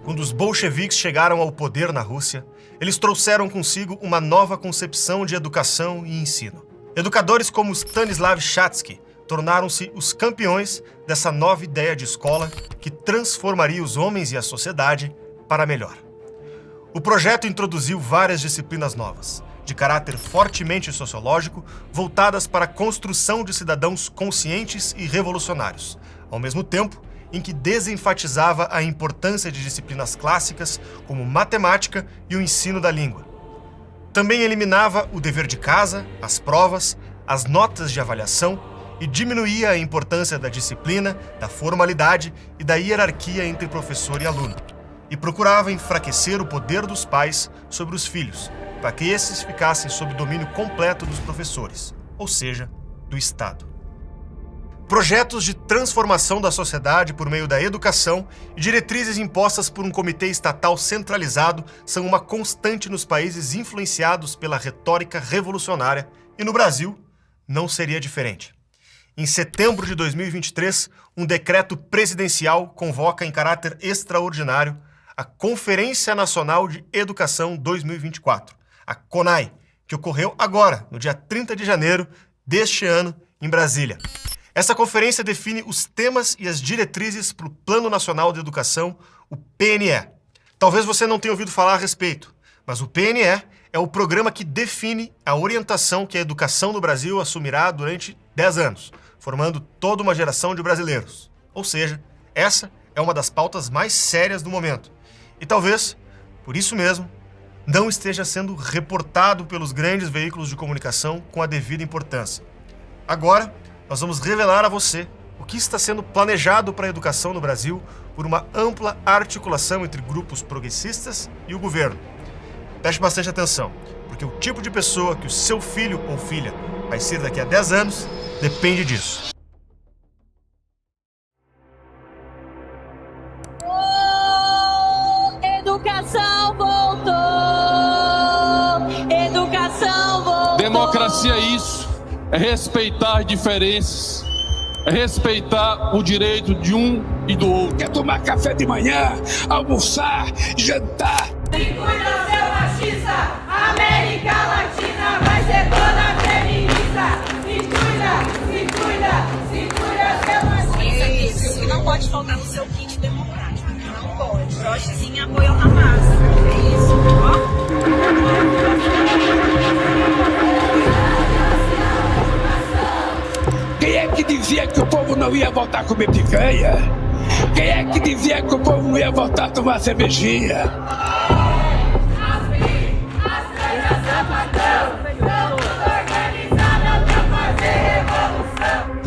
Quando os bolcheviques chegaram ao poder na Rússia, eles trouxeram consigo uma nova concepção de educação e ensino. Educadores como Stanislav Chatsky tornaram-se os campeões dessa nova ideia de escola que transformaria os homens e a sociedade para melhor. O projeto introduziu várias disciplinas novas, de caráter fortemente sociológico, voltadas para a construção de cidadãos conscientes e revolucionários, ao mesmo tempo em que desenfatizava a importância de disciplinas clássicas como matemática e o ensino da língua. Também eliminava o dever de casa, as provas, as notas de avaliação e diminuía a importância da disciplina, da formalidade e da hierarquia entre professor e aluno. E procurava enfraquecer o poder dos pais sobre os filhos, para que esses ficassem sob domínio completo dos professores, ou seja, do Estado. Projetos de transformação da sociedade por meio da educação e diretrizes impostas por um comitê estatal centralizado são uma constante nos países influenciados pela retórica revolucionária, e no Brasil não seria diferente. Em setembro de 2023, um decreto presidencial convoca em caráter extraordinário a Conferência Nacional de Educação 2024, a CONAE, que ocorreu agora, no dia 30 de janeiro deste ano, em Brasília. Essa conferência define os temas e as diretrizes para o Plano Nacional de Educação, o PNE. Talvez você não tenha ouvido falar a respeito, mas o PNE é o programa que define a orientação que a educação no Brasil assumirá durante 10 anos, formando toda uma geração de brasileiros. Ou seja, essa é uma das pautas mais sérias do momento. E talvez, por isso mesmo, não esteja sendo reportado pelos grandes veículos de comunicação com a devida importância. Agora, nós vamos revelar a você o que está sendo planejado para a educação no Brasil por uma ampla articulação entre grupos progressistas e o governo. Preste bastante atenção, porque o tipo de pessoa que o seu filho ou filha vai ser daqui a 10 anos depende disso. Educação voltou! Educação voltou! Democracia é isso. É respeitar diferenças, é respeitar o direito de um e do outro. Quer tomar café de manhã, almoçar, jantar. Se cuida, seu machista, a América Latina vai ser toda feminista. Se cuida, seu machista. Isso não pode faltar no seu kit democrático, não pode. Brochezinho apoio na massa, é isso, ó. Quem é que dizia que o povo não ia voltar a comer picanha? Quem é que dizia que o povo não ia voltar a tomar cervejinha?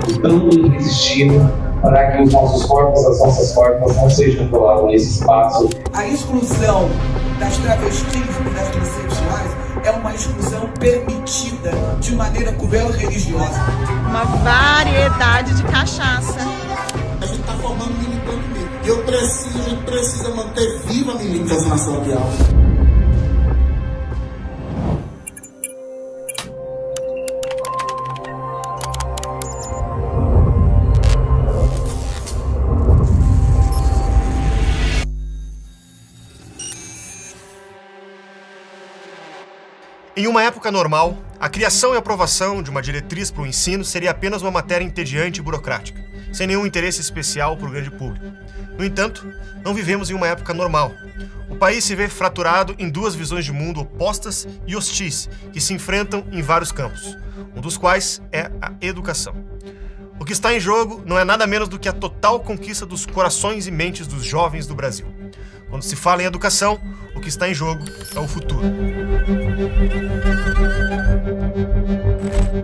Lutando e resistindo para que os nossos corpos, as nossas corpas não sejam violados nesse espaço. A exclusão das travestis e das transexuais é uma exclusão permitida de maneira cruel e religiosa. Uma variedade de cachaça. A gente está formando militante mesmo. E a gente precisa manter viva a militância na sala de aula. Em uma época normal, a criação e aprovação de uma diretriz para o ensino seria apenas uma matéria entediante e burocrática, sem nenhum interesse especial para o grande público. No entanto, não vivemos em uma época normal. O país se vê fraturado em duas visões de mundo opostas e hostis, que se enfrentam em vários campos, um dos quais é a educação. O que está em jogo não é nada menos do que a total conquista dos corações e mentes dos jovens do Brasil. Quando se fala em educação, o que está em jogo é o futuro.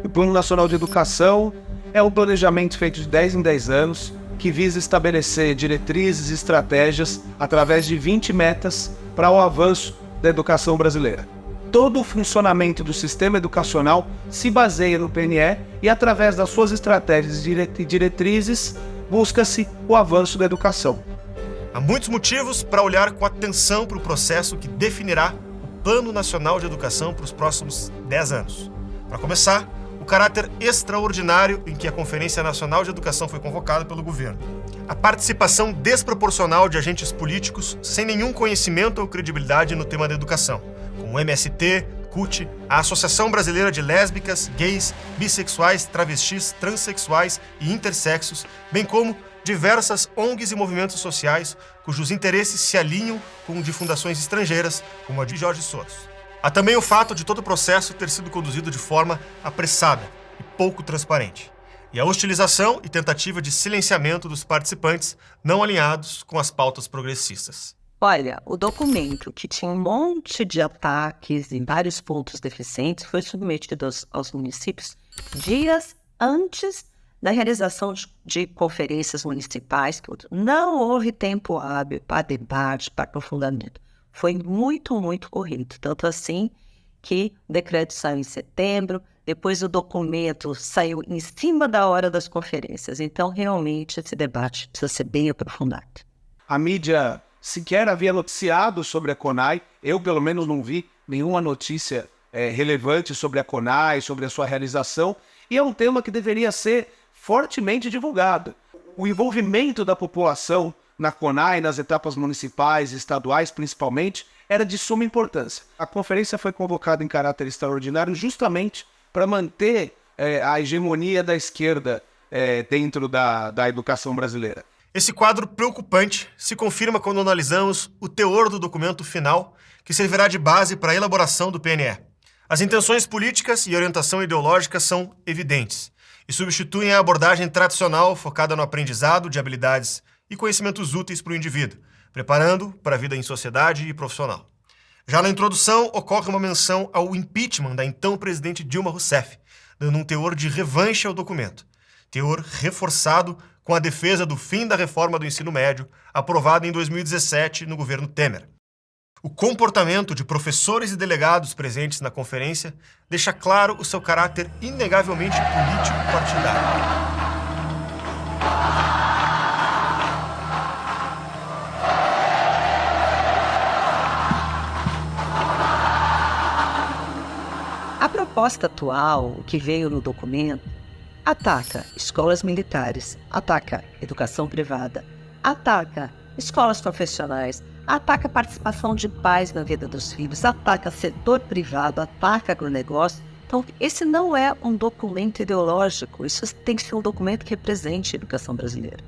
O Plano Nacional de Educação é um planejamento feito de 10 em 10 anos que visa estabelecer diretrizes e estratégias através de 20 metas para o avanço da educação brasileira. Todo o funcionamento do sistema educacional se baseia no PNE e, através das suas estratégias e diretrizes, busca-se o avanço da educação. Há muitos motivos para olhar com atenção para o processo que definirá o Plano Nacional de Educação para os próximos 10 anos. Para começar, o caráter extraordinário em que a Conferência Nacional de Educação foi convocada pelo governo. A participação desproporcional de agentes políticos sem nenhum conhecimento ou credibilidade no tema da educação, como o MST, CUT, a Associação Brasileira de Lésbicas, Gays, Bissexuais, Travestis, Transsexuais e Intersexos, bem como diversas ONGs e movimentos sociais cujos interesses se alinham com o de fundações estrangeiras, como a de Jorge Soros. Há também o fato de todo o processo ter sido conduzido de forma apressada e pouco transparente, e a hostilização e tentativa de silenciamento dos participantes não alinhados com as pautas progressistas. Olha, o documento, que tinha um monte de ataques e vários pontos deficientes, foi submetido aos municípios dias antes da realização de conferências municipais. Não houve tempo hábil para debate, para aprofundamento. Foi muito, muito corrido. Tanto assim que o decreto saiu em setembro, depois o documento saiu em cima da hora das conferências. Então, realmente, esse debate precisa ser bem aprofundado. A mídia sequer havia noticiado sobre a CONAI. Eu, pelo menos, não vi nenhuma notícia relevante sobre a CONAI, sobre a sua realização. E é um tema que deveria ser fortemente divulgado. O envolvimento da população na CONAI, nas etapas municipais e estaduais, principalmente, era de suma importância. A conferência foi convocada em caráter extraordinário justamente para manter a hegemonia da esquerda dentro da educação brasileira. Esse quadro preocupante se confirma quando analisamos o teor do documento final, que servirá de base para a elaboração do PNE. As intenções políticas e orientação ideológica são evidentes e substituem a abordagem tradicional focada no aprendizado de habilidades e conhecimentos úteis para o indivíduo, preparando para a vida em sociedade e profissional. Já na introdução, ocorre uma menção ao impeachment da então presidente Dilma Rousseff, dando um teor de revanche ao documento. Teor reforçado com a defesa do fim da reforma do ensino médio, aprovada em 2017 no governo Temer. O comportamento de professores e delegados presentes na conferência deixa claro o seu caráter inegavelmente político-partidário. A proposta atual, que veio no documento, ataca escolas militares, ataca educação privada, ataca escolas profissionais, ataca a participação de pais na vida dos filhos, ataca setor privado, ataca agronegócio. Então, esse não é um documento ideológico, isso tem que ser um documento que represente a educação brasileira.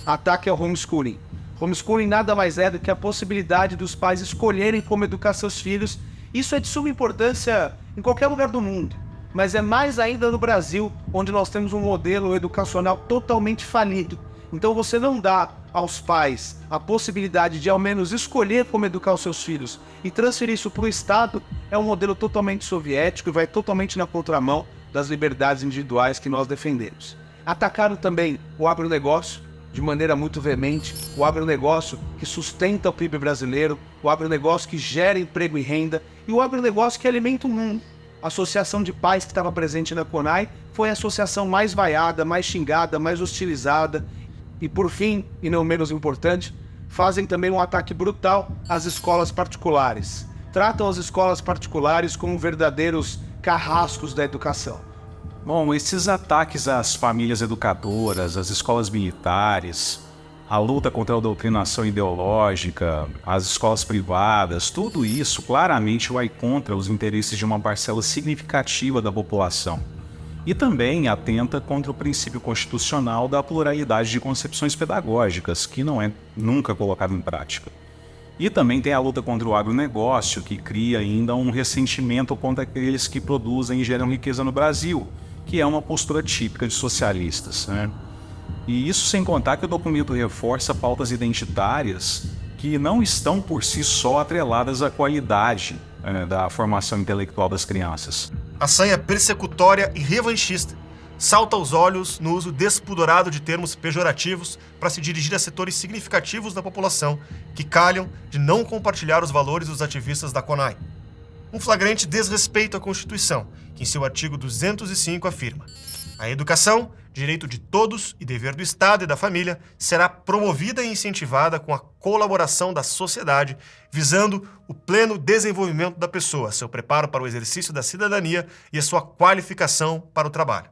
Ataque ao homeschooling. Homeschooling nada mais é do que a possibilidade dos pais escolherem como educar seus filhos. Isso é de suma importância em qualquer lugar do mundo, mas é mais ainda no Brasil, onde nós temos um modelo educacional totalmente falido. Então você não dá aos pais a possibilidade de ao menos escolher como educar os seus filhos e transferir isso para o Estado, é um modelo totalmente soviético e vai totalmente na contramão das liberdades individuais que nós defendemos. Atacaram também o agronegócio de maneira muito veemente, o agronegócio que sustenta o PIB brasileiro, o agronegócio que gera emprego e renda e o agronegócio que alimenta o mundo. A associação de pais que estava presente na CONAI foi a associação mais vaiada, mais xingada, mais hostilizada. E por fim, e não menos importante, fazem também um ataque brutal às escolas particulares. Tratam as escolas particulares como verdadeiros carrascos da educação. Bom, esses ataques às famílias educadoras, às escolas militares, a luta contra a doutrinação ideológica, as escolas privadas, tudo isso claramente vai contra os interesses de uma parcela significativa da população. E também atenta contra o princípio constitucional da pluralidade de concepções pedagógicas, que não é nunca colocado em prática. E também tem a luta contra o agronegócio, que cria ainda um ressentimento contra aqueles que produzem e geram riqueza no Brasil, que é uma postura típica de socialistas, né? E isso sem contar que o documento reforça pautas identitárias que não estão por si só atreladas à qualidade da formação intelectual das crianças. A sanha persecutória e revanchista salta aos olhos no uso despudorado de termos pejorativos para se dirigir a setores significativos da população que calham de não compartilhar os valores dos ativistas da CONAI. Um flagrante desrespeito à Constituição, que em seu artigo 205 afirma: a educação, direito de todos e dever do Estado e da família, será promovida e incentivada com a colaboração da sociedade, visando o pleno desenvolvimento da pessoa, seu preparo para o exercício da cidadania e a sua qualificação para o trabalho.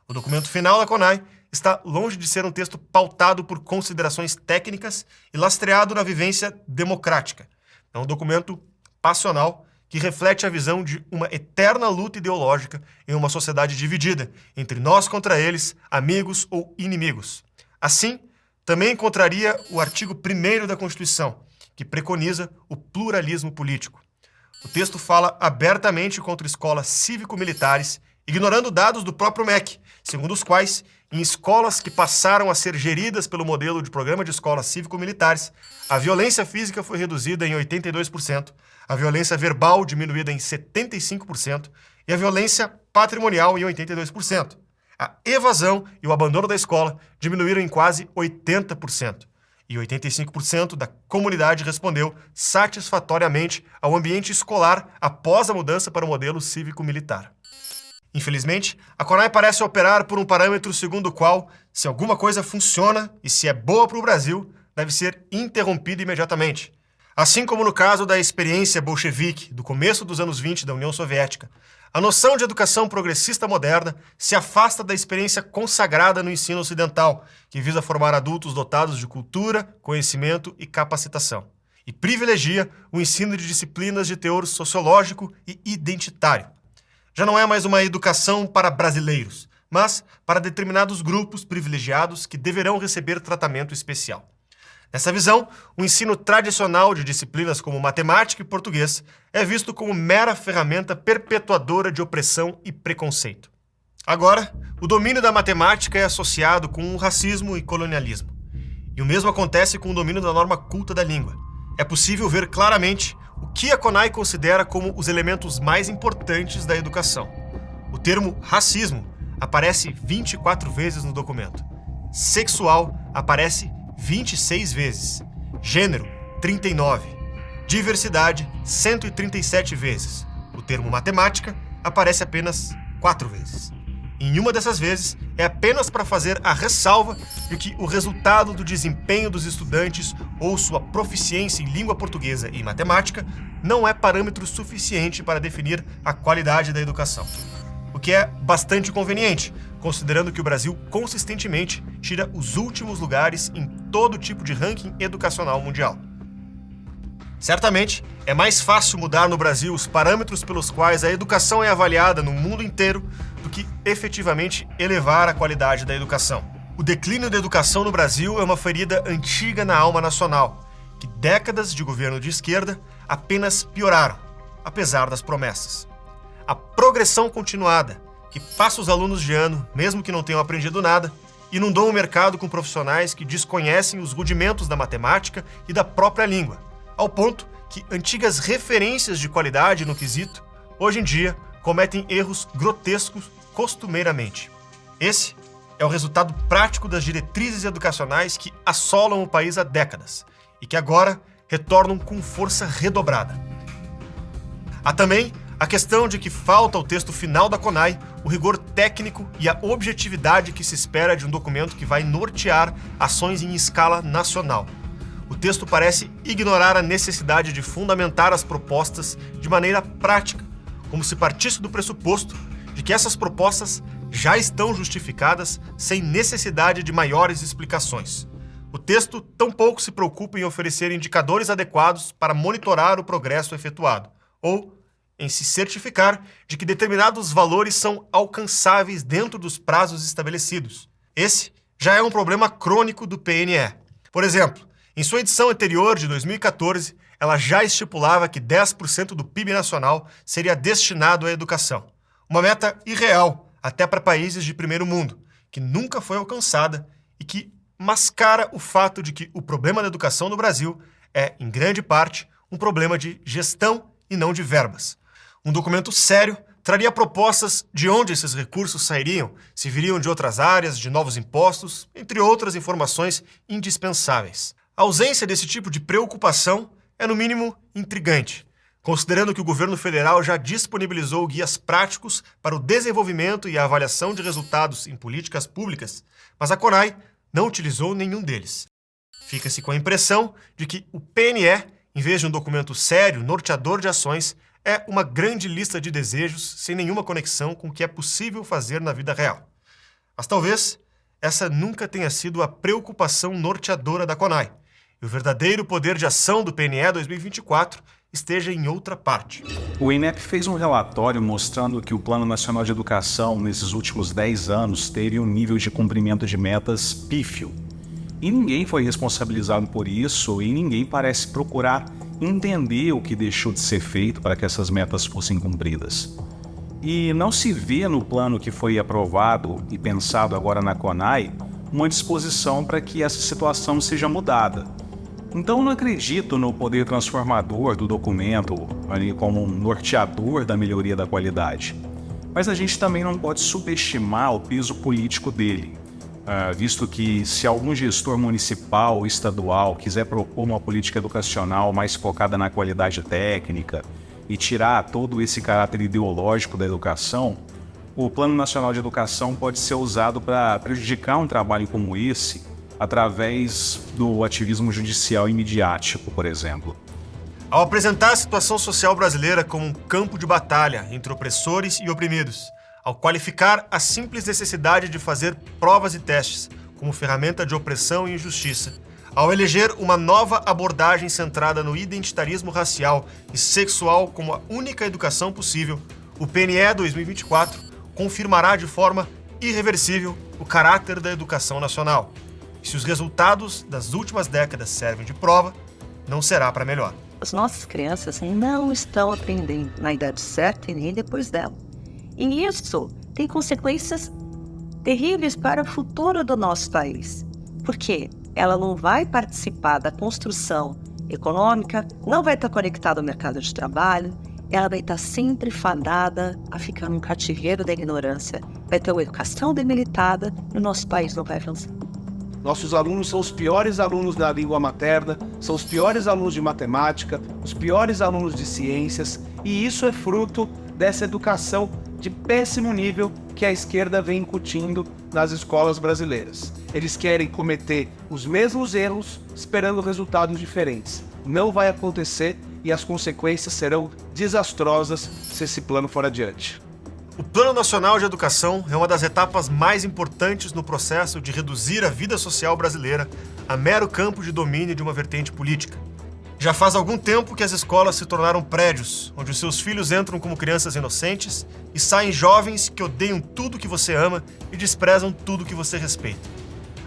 O documento final da CONAI está longe de ser um texto pautado por considerações técnicas e lastreado na vivência democrática. É um documento passional que reflete a visão de uma eterna luta ideológica em uma sociedade dividida entre nós contra eles, amigos ou inimigos. Assim, também encontraria o artigo 1º da Constituição, que preconiza o pluralismo político. O texto fala abertamente contra escolas cívico-militares, ignorando dados do próprio MEC, segundo os quais, em escolas que passaram a ser geridas pelo modelo de programa de escolas cívico-militares, a violência física foi reduzida em 82%, a violência verbal diminuída em 75% e a violência patrimonial em 82%. A evasão e o abandono da escola diminuíram em quase 80%. E 85% da comunidade respondeu satisfatoriamente ao ambiente escolar após a mudança para o modelo cívico-militar. Infelizmente, a CONAI parece operar por um parâmetro segundo o qual, se alguma coisa funciona e se é boa para o Brasil, deve ser interrompida imediatamente. Assim como no caso da experiência bolchevique do começo dos anos 20 da União Soviética, a noção de educação progressista moderna se afasta da experiência consagrada no ensino ocidental, que visa formar adultos dotados de cultura, conhecimento e capacitação, e privilegia o ensino de disciplinas de teor sociológico e identitário. Já não é mais uma educação para brasileiros, mas para determinados grupos privilegiados que deverão receber tratamento especial. Nessa visão, o ensino tradicional de disciplinas como matemática e português é visto como mera ferramenta perpetuadora de opressão e preconceito. Agora, o domínio da matemática é associado com o racismo e colonialismo. E o mesmo acontece com o domínio da norma culta da língua. É possível ver claramente o que a CONAI considera como os elementos mais importantes da educação. O termo racismo aparece 24 vezes no documento. Sexual aparece 26 vezes. Gênero, 39. Diversidade, 137 vezes. O termo matemática aparece apenas 4 vezes. Em uma dessas vezes, é apenas para fazer a ressalva de que o resultado do desempenho dos estudantes ou sua proficiência em língua portuguesa e matemática não é parâmetro suficiente para definir a qualidade da educação. O que é bastante conveniente, considerando que o Brasil consistentemente tira os últimos lugares em todo tipo de ranking educacional mundial. Certamente, é mais fácil mudar no Brasil os parâmetros pelos quais a educação é avaliada no mundo inteiro do que efetivamente elevar a qualidade da educação. O declínio da educação no Brasil é uma ferida antiga na alma nacional, que décadas de governo de esquerda apenas pioraram, apesar das promessas. A progressão continuada, que passa os alunos de ano, mesmo que não tenham aprendido nada, inundou o mercado com profissionais que desconhecem os rudimentos da matemática e da própria língua, ao ponto que antigas referências de qualidade no quesito, hoje em dia, cometem erros grotescos costumeiramente. Esse é o resultado prático das diretrizes educacionais que assolam o país há décadas e que agora retornam com força redobrada. Há também a questão de que falta ao texto final da CONAI o rigor técnico e a objetividade que se espera de um documento que vai nortear ações em escala nacional. O texto parece ignorar a necessidade de fundamentar as propostas de maneira prática, como se partisse do pressuposto de que essas propostas já estão justificadas sem necessidade de maiores explicações. O texto tampouco se preocupa em oferecer indicadores adequados para monitorar o progresso efetuado, ou em se certificar de que determinados valores são alcançáveis dentro dos prazos estabelecidos. Esse já é um problema crônico do PNE. Por exemplo, em sua edição anterior, de 2014, ela já estipulava que 10% do PIB nacional seria destinado à educação. Uma meta irreal, até para países de primeiro mundo, que nunca foi alcançada e que mascara o fato de que o problema da educação no Brasil é, em grande parte, um problema de gestão e não de verbas. Um documento sério traria propostas de onde esses recursos sairiam, se viriam de outras áreas, de novos impostos, entre outras informações indispensáveis. A ausência desse tipo de preocupação é, no mínimo, intrigante, considerando que o governo federal já disponibilizou guias práticos para o desenvolvimento e a avaliação de resultados em políticas públicas, mas a CONAI não utilizou nenhum deles. Fica-se com a impressão de que o PNE, em vez de um documento sério, norteador de ações, é uma grande lista de desejos sem nenhuma conexão com o que é possível fazer na vida real. Mas talvez essa nunca tenha sido a preocupação norteadora da CONAI, e o verdadeiro poder de ação do PNE 2024 esteja em outra parte. O INEP fez um relatório mostrando que o Plano Nacional de Educação, nesses últimos 10 anos, teve um nível de cumprimento de metas pífio. E ninguém foi responsabilizado por isso, e ninguém parece procurar entender o que deixou de ser feito para que essas metas fossem cumpridas. E não se vê no plano que foi aprovado e pensado agora na CONAI uma disposição para que essa situação seja mudada. Então não acredito no poder transformador do documento ali como um norteador da melhoria da qualidade. Mas a gente também não pode subestimar o peso político dele, visto que se algum gestor municipal ou estadual quiser propor uma política educacional mais focada na qualidade técnica e tirar todo esse caráter ideológico da educação, o Plano Nacional de Educação pode ser usado para prejudicar um trabalho como esse através do ativismo judicial e midiático, por exemplo. Ao apresentar a situação social brasileira como um campo de batalha entre opressores e oprimidos, ao qualificar a simples necessidade de fazer provas e testes como ferramenta de opressão e injustiça, ao eleger uma nova abordagem centrada no identitarismo racial e sexual como a única educação possível, o PNE 2024 confirmará de forma irreversível o caráter da educação nacional. E se os resultados das últimas décadas servem de prova, não será para melhor. As nossas crianças não estão aprendendo na idade certa e nem depois dela. E isso tem consequências terríveis para o futuro do nosso país. Por quê? Ela não vai participar da construção econômica, não vai estar conectada ao mercado de trabalho, ela vai estar sempre fadada a ficar no cativeiro da ignorância, vai ter uma educação debilitada e o nosso país não vai avançar. Nossos alunos são os piores alunos da língua materna, são os piores alunos de matemática, os piores alunos de ciências, e isso é fruto dessa educação de péssimo nível que a esquerda vem incutindo nas escolas brasileiras. Eles querem cometer os mesmos erros esperando resultados diferentes. Não vai acontecer e as consequências serão desastrosas se esse plano for adiante. O Plano Nacional de Educação é uma das etapas mais importantes no processo de reduzir a vida social brasileira a mero campo de domínio de uma vertente política. Já faz algum tempo que as escolas se tornaram prédios, onde os seus filhos entram como crianças inocentes e saem jovens que odeiam tudo que você ama e desprezam tudo que você respeita.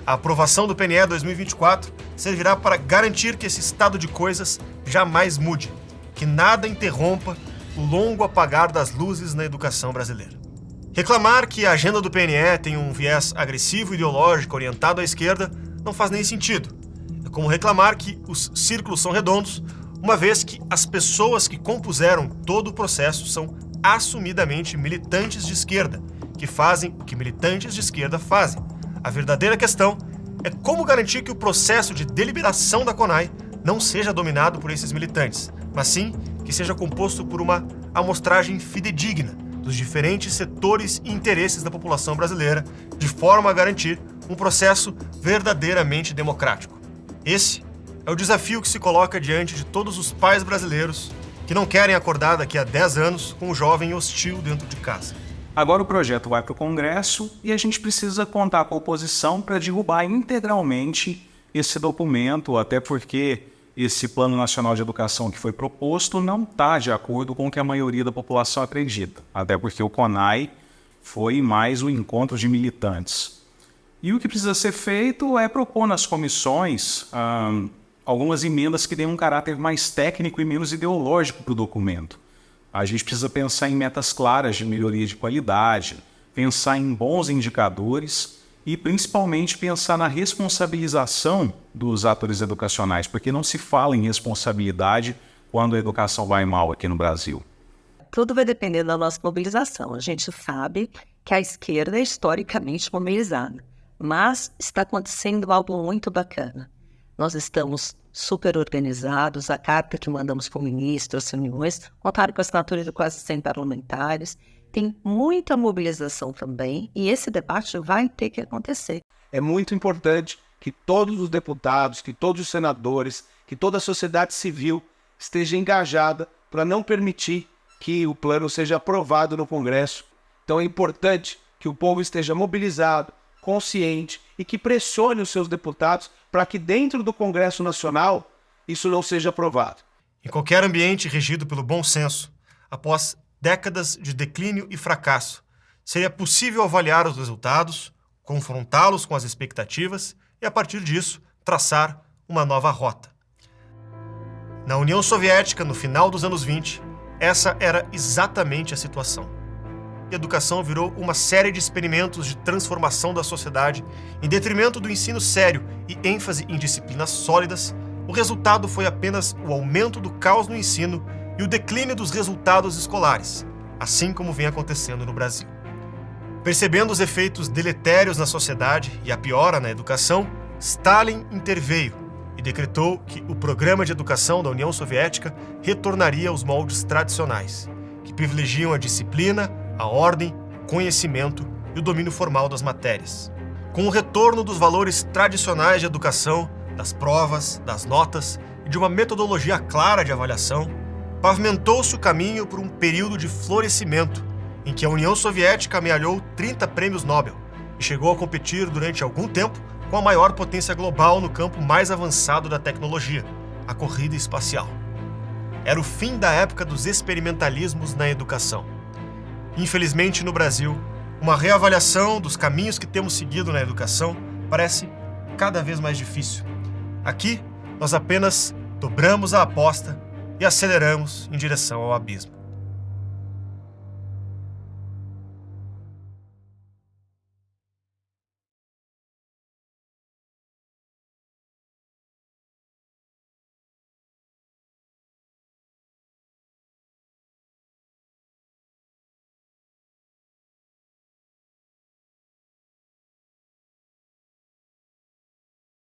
A aprovação do PNE 2024 servirá para garantir que esse estado de coisas jamais mude, que nada interrompa o longo apagar das luzes na educação brasileira. Reclamar que a agenda do PNE tem um viés agressivo e ideológico orientado à esquerda não faz nem sentido. É como reclamar que os círculos são redondos, uma vez que as pessoas que compuseram todo o processo são assumidamente militantes de esquerda, que fazem o que militantes de esquerda fazem. A verdadeira questão é como garantir que o processo de deliberação da CONAI não seja dominado por esses militantes, mas sim que seja composto por uma amostragem fidedigna dos diferentes setores e interesses da população brasileira, de forma a garantir um processo verdadeiramente democrático. Esse é o desafio que se coloca diante de todos os pais brasileiros que não querem acordar daqui a 10 anos com um jovem hostil dentro de casa. Agora o projeto vai para o Congresso e a gente precisa contar com a oposição para derrubar integralmente esse documento, até porque esse Plano Nacional de Educação que foi proposto não está de acordo com o que a maioria da população acredita, até porque o CONAI foi mais um encontro de militantes. E o que precisa ser feito é propor nas comissões algumas emendas que deem um caráter mais técnico e menos ideológico para o documento. A gente precisa pensar em metas claras de melhoria de qualidade, pensar em bons indicadores e principalmente pensar na responsabilização dos atores educacionais, porque não se fala em responsabilidade quando a educação vai mal aqui no Brasil. Tudo vai depender da nossa mobilização. A gente sabe que a esquerda é historicamente mobilizada, mas está acontecendo algo muito bacana. Nós estamos super organizados, a carta que mandamos para o ministro, as reuniões, contaram com a assinatura de quase 100 parlamentares, tem muita mobilização também, e esse debate vai ter que acontecer. É muito importante que todos os deputados, que todos os senadores, que toda a sociedade civil esteja engajada para não permitir que o plano seja aprovado no Congresso. Então é importante que o povo esteja mobilizado, consciente e que pressione os seus deputados para que dentro do Congresso Nacional isso não seja aprovado. Em qualquer ambiente regido pelo bom senso, após décadas de declínio e fracasso, seria possível avaliar os resultados, confrontá-los com as expectativas e, a partir disso, traçar uma nova rota. Na União Soviética, no final dos anos 20, essa era exatamente a situação. A educação virou uma série de experimentos de transformação da sociedade em detrimento do ensino sério e ênfase em disciplinas sólidas. O resultado foi apenas o aumento do caos no ensino e o declínio dos resultados escolares, assim como vem acontecendo no Brasil. Percebendo os efeitos deletérios na sociedade e a piora na educação, Stalin interveio e decretou que o programa de educação da União Soviética retornaria aos moldes tradicionais, que privilegiam a disciplina, a ordem, o conhecimento e o domínio formal das matérias. Com o retorno dos valores tradicionais de educação, das provas, das notas e de uma metodologia clara de avaliação, pavimentou-se o caminho por um período de florescimento em que a União Soviética amealhou 30 prêmios Nobel e chegou a competir durante algum tempo com a maior potência global no campo mais avançado da tecnologia, a corrida espacial. Era o fim da época dos experimentalismos na educação. Infelizmente, no Brasil, uma reavaliação dos caminhos que temos seguido na educação parece cada vez mais difícil. Aqui, nós apenas dobramos a aposta e aceleramos em direção ao abismo.